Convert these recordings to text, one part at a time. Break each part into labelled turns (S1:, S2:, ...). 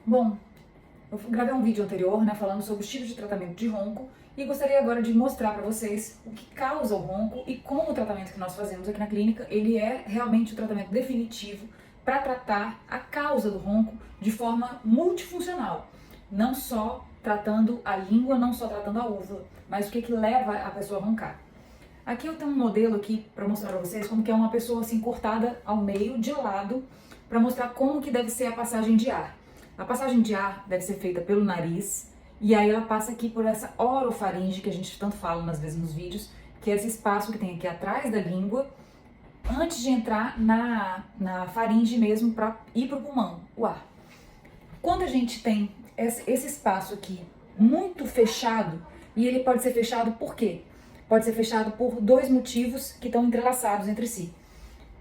S1: Bom, eu gravei um vídeo anterior, falando sobre os tipos de tratamento de ronco e gostaria agora de mostrar para vocês o que causa o ronco e como o tratamento que nós fazemos aqui na clínica, ele é realmente o tratamento definitivo para tratar a causa do ronco de forma multifuncional, não só tratando a língua, não só tratando a úvula, mas o que leva a pessoa a roncar. Aqui eu tenho um modelo aqui para mostrar para vocês como que é uma pessoa assim cortada ao meio, de lado, para mostrar como que deve ser a passagem de ar. A passagem de ar deve ser feita pelo nariz e aí ela passa aqui por essa orofaringe que a gente tanto fala às vezes nos vídeos, que é esse espaço que tem aqui atrás da língua, antes de entrar na faringe mesmo para ir para o pulmão, o ar. Quando a gente tem esse espaço aqui muito fechado, e ele pode ser fechado por quê? Pode ser fechado por dois motivos que estão entrelaçados entre si.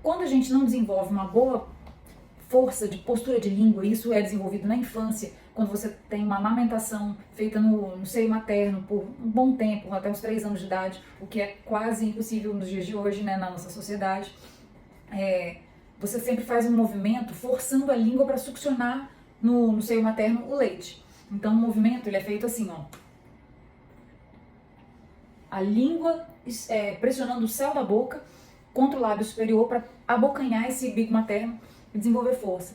S1: Quando a gente não desenvolve uma boa força de postura de língua, isso é desenvolvido na infância, quando você tem uma amamentação feita no seio materno por um bom tempo, até os 3 anos de idade, o que é quase impossível nos dias de hoje, na nossa sociedade. Você sempre faz um movimento forçando a língua para succionar no seio materno o leite. Então o movimento ele é feito assim, ó. A língua pressionando o céu da boca contra o lábio superior para abocanhar esse bico materno e desenvolver força.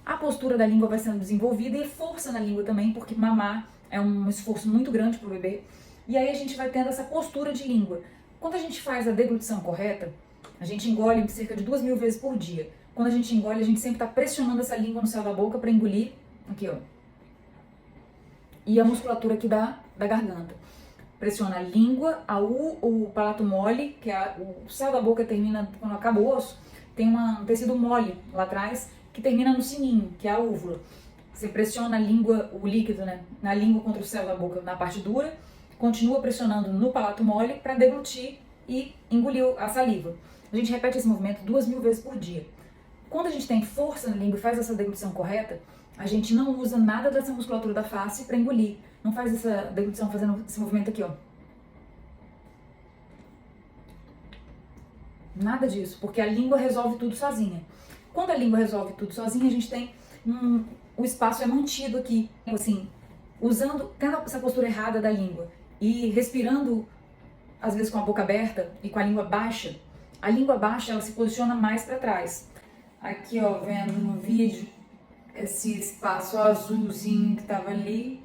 S1: A postura da língua vai sendo desenvolvida e força na língua também, porque mamar é um esforço muito grande para o bebê. E aí a gente vai tendo essa postura de língua. Quando a gente faz a deglutição correta, a gente engole cerca de 2.000 vezes por dia. Quando a gente engole, a gente sempre está pressionando essa língua no céu da boca para engolir, aqui ó, e a musculatura aqui da garganta. Pressiona a língua, o palato mole, que é o céu da boca termina, quando acaba o osso, tem um tecido mole lá atrás, que termina no sininho, que é a úvula. Você pressiona a língua, o líquido, na língua contra o céu da boca, na parte dura, continua pressionando no palato mole para deglutir e engolir a saliva. A gente repete esse movimento 2.000 vezes por dia. Quando a gente tem força na língua e faz essa deglutição correta, a gente não usa nada dessa musculatura da face para engolir. Não faz essa deglutição fazendo esse movimento aqui, ó. Nada disso, porque a língua resolve tudo sozinha. Quando a língua resolve tudo sozinha, a gente tem o espaço é mantido aqui, assim, tendo essa postura errada da língua e respirando, às vezes com a boca aberta e com a língua baixa. A língua baixa, ela se posiciona mais para trás. Aqui, ó, vendo no vídeo, esse espaço azulzinho que tava ali,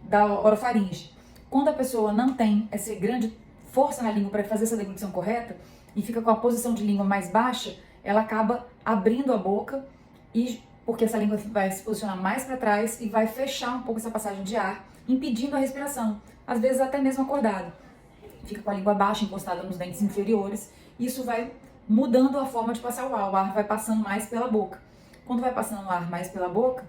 S1: da orofaringe. Quando a pessoa não tem essa grande força na língua para fazer essa deglutição correta e fica com a posição de língua mais baixa, ela acaba abrindo a boca e porque essa língua vai se posicionar mais para trás e vai fechar um pouco essa passagem de ar, impedindo a respiração, às vezes até mesmo acordado. Fica com a língua baixa, encostada nos dentes inferiores. Isso vai mudando a forma de passar o ar vai passando mais pela boca. Quando vai passando o ar mais pela boca,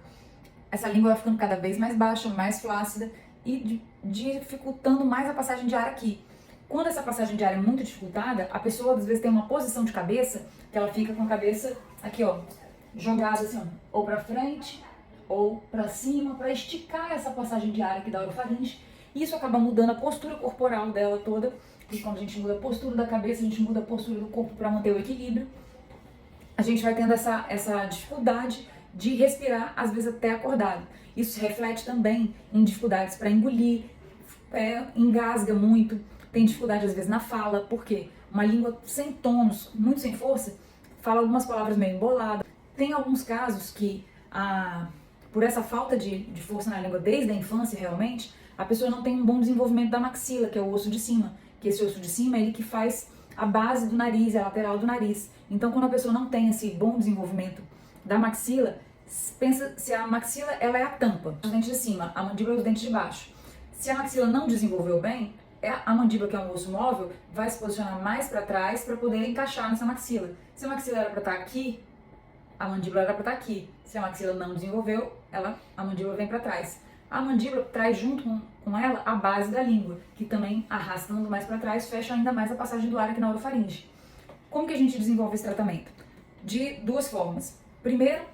S1: essa língua vai ficando cada vez mais baixa, mais flácida e dificultando mais a passagem de ar aqui. Quando essa passagem de ar é muito dificultada, a pessoa às vezes tem uma posição de cabeça que ela fica com a cabeça aqui, ó, jogada assim, ó, ou para frente ou para cima, para esticar essa passagem de ar aqui da orofaringe. Isso acaba mudando a postura corporal dela toda. E quando a gente muda a postura da cabeça, a gente muda a postura do corpo para manter o equilíbrio. A gente vai tendo essa dificuldade de respirar, às vezes até acordado. Isso se reflete também em dificuldades para engolir, engasga muito, tem dificuldade às vezes na fala, porque uma língua sem tônus, muito sem força, fala algumas palavras meio emboladas. Tem alguns casos que, por essa falta de força na língua desde a infância realmente, a pessoa não tem um bom desenvolvimento da maxila, que é o osso de cima, que esse osso de cima é ele que faz a base do nariz, a lateral do nariz. Então, quando a pessoa não tem esse bom desenvolvimento da maxila, pensa se a maxila ela é a tampa, os dentes de cima, a mandíbula é os dentes de baixo. Se a maxila não desenvolveu bem, a mandíbula, que é um osso móvel, vai se posicionar mais para trás para poder encaixar nessa maxila. Se a maxila era para estar aqui, a mandíbula era para estar aqui. Se a maxila não desenvolveu, a mandíbula vem para trás. A mandíbula traz junto com ela a base da língua, que também, arrastando mais para trás, fecha ainda mais a passagem do ar aqui na orofaringe. Como que a gente desenvolve esse tratamento? De 2 formas. Primeiro,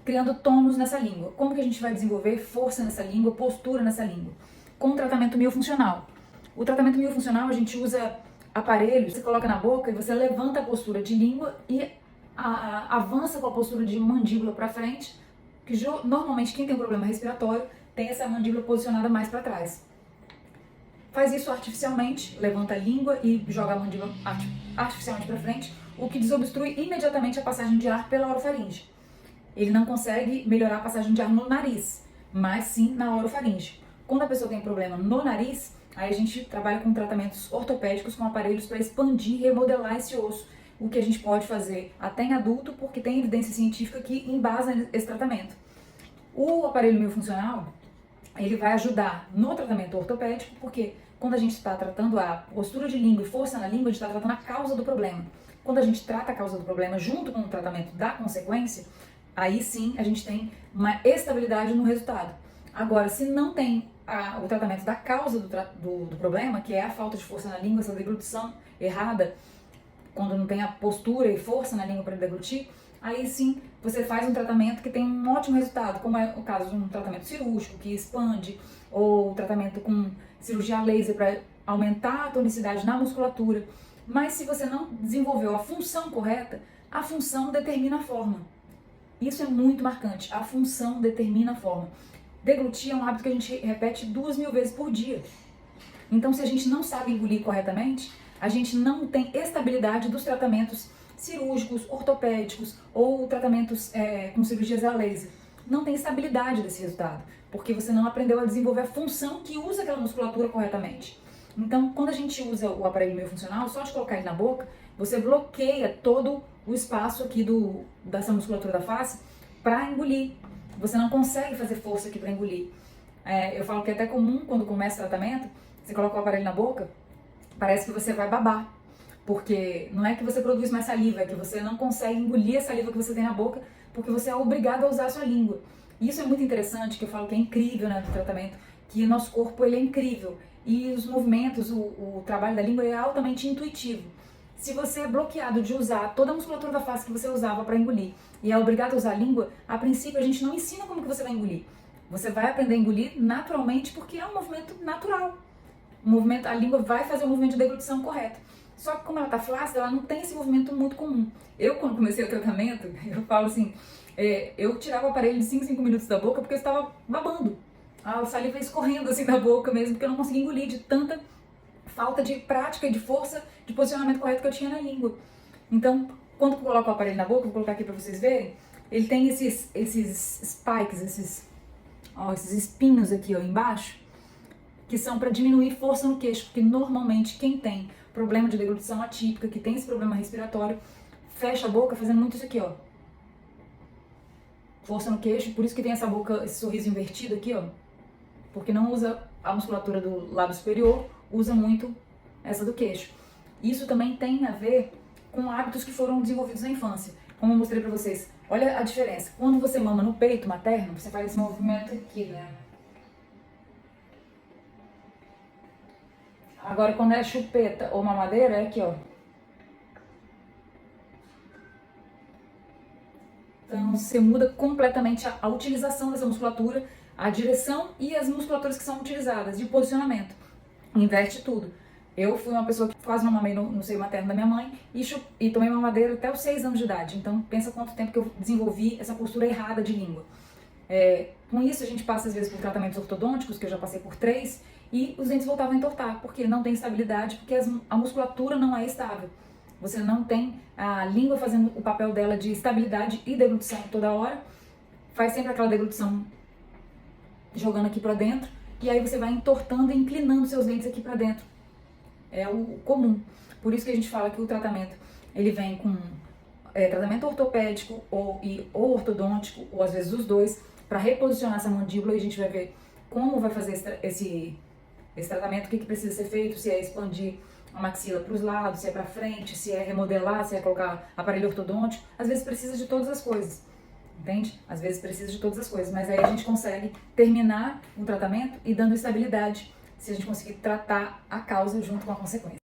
S1: criando tônus nessa língua. Como que a gente vai desenvolver força nessa língua, postura nessa língua? Com o tratamento miofuncional. O tratamento miofuncional, a gente usa aparelhos, você coloca na boca e você levanta a postura de língua e avança com a postura de mandíbula para frente, que normalmente quem tem um problema respiratório tem essa mandíbula posicionada mais para trás. Faz isso artificialmente, levanta a língua e joga a mandíbula artificialmente para frente, o que desobstrui imediatamente a passagem de ar pela orofaringe. Ele não consegue melhorar a passagem de ar no nariz, mas sim na orofaringe. Quando a pessoa tem problema no nariz, aí a gente trabalha com tratamentos ortopédicos, com aparelhos para expandir e remodelar esse osso, o que a gente pode fazer até em adulto, porque tem evidência científica que embasa esse tratamento. O aparelho miofuncional, ele vai ajudar no tratamento ortopédico, porque quando a gente está tratando a postura de língua e força na língua, a gente está tratando a causa do problema. Quando a gente trata a causa do problema junto com o tratamento da consequência, aí sim a gente tem uma estabilidade no resultado. Agora, se não tem o tratamento da causa do problema, que é a falta de força na língua, essa deglutição errada, quando não tem a postura e força na língua para deglutir, aí sim você faz um tratamento que tem um ótimo resultado, como é o caso de um tratamento cirúrgico que expande, ou tratamento com cirurgia laser para aumentar a tonicidade na musculatura. Mas se você não desenvolveu a função correta, a função determina a forma. Isso é muito marcante, a função determina a forma. Deglutir é um hábito que a gente repete 2.000 vezes por dia. Então, se a gente não sabe engolir corretamente, a gente não tem estabilidade dos tratamentos cirúrgicos, ortopédicos ou tratamentos com cirurgias a laser. Não tem estabilidade desse resultado, porque você não aprendeu a desenvolver a função que usa aquela musculatura corretamente. Então, quando a gente usa o aparelho miofuncional, só de colocar ele na boca, você bloqueia todo o espaço aqui dessa musculatura da face para engolir. Você não consegue fazer força aqui para engolir. Eu falo que é até comum, quando começa o tratamento, você coloca o aparelho na boca, parece que você vai babar. Porque não é que você produz mais saliva, é que você não consegue engolir a saliva que você tem na boca, porque você é obrigado a usar a sua língua. E isso é muito interessante, que eu falo que é incrível, né, do tratamento, que o nosso corpo ele é incrível. E os movimentos, o trabalho da língua é altamente intuitivo. Se você é bloqueado de usar toda a musculatura da face que você usava para engolir e é obrigado a usar a língua, a princípio a gente não ensina como que você vai engolir. Você vai aprender a engolir naturalmente porque é um movimento natural. A língua vai fazer o movimento de deglutição correto. Só que como ela está flácida, ela não tem esse movimento muito comum. Eu, quando comecei o tratamento, eu falo assim, eu tirava o aparelho de 5 minutos da boca porque eu estava babando. A saliva escorrendo assim da boca mesmo, porque eu não conseguia engolir de tanta falta de prática e de força de posicionamento correto que eu tinha na língua. Então, quando eu coloco o aparelho na boca, vou colocar aqui para vocês verem, ele tem esses spikes, esses espinhos aqui embaixo, que são para diminuir força no queixo, porque normalmente quem tem problema de deglutição atípica, que tem esse problema respiratório, fecha a boca fazendo muito isso aqui, ó. Força no queixo, por isso que tem essa boca, esse sorriso invertido aqui, ó. Porque não usa a musculatura do lábio superior, usa muito essa do queixo. Isso também tem a ver com hábitos que foram desenvolvidos na infância. Como eu mostrei pra vocês, olha a diferença. Quando você mama no peito materno, você faz esse movimento aqui, né? Agora, quando é chupeta ou mamadeira, é aqui, ó. Então, você muda completamente a utilização dessa musculatura, a direção e as musculaturas que são utilizadas, de posicionamento. Inverte tudo. Eu fui uma pessoa que quase não mamei no seio materno da minha mãe e tomei mamadeira até os 6 anos de idade. Então, pensa quanto tempo que eu desenvolvi essa postura errada de língua. Com isso, a gente passa às vezes por tratamentos ortodônticos, que eu já passei por 3, e os dentes voltavam a entortar, porque não tem estabilidade, porque a musculatura não é estável. Você não tem a língua fazendo o papel dela de estabilidade e deglutição toda hora, faz sempre aquela deglutição jogando aqui pra dentro, e aí você vai entortando e inclinando seus dentes aqui pra dentro. É o comum. Por isso que a gente fala que o tratamento, ele vem com tratamento ortopédico ou ortodôntico, ou às vezes os dois, para reposicionar essa mandíbula, e a gente vai ver como vai fazer esse tratamento, o que precisa ser feito, se é expandir a maxila para os lados, se é para frente, se é remodelar, se é colocar aparelho ortodôntico. Às vezes precisa de todas as coisas, entende? Às vezes precisa de todas as coisas, mas aí a gente consegue terminar o tratamento e dando estabilidade, se a gente conseguir tratar a causa junto com a consequência.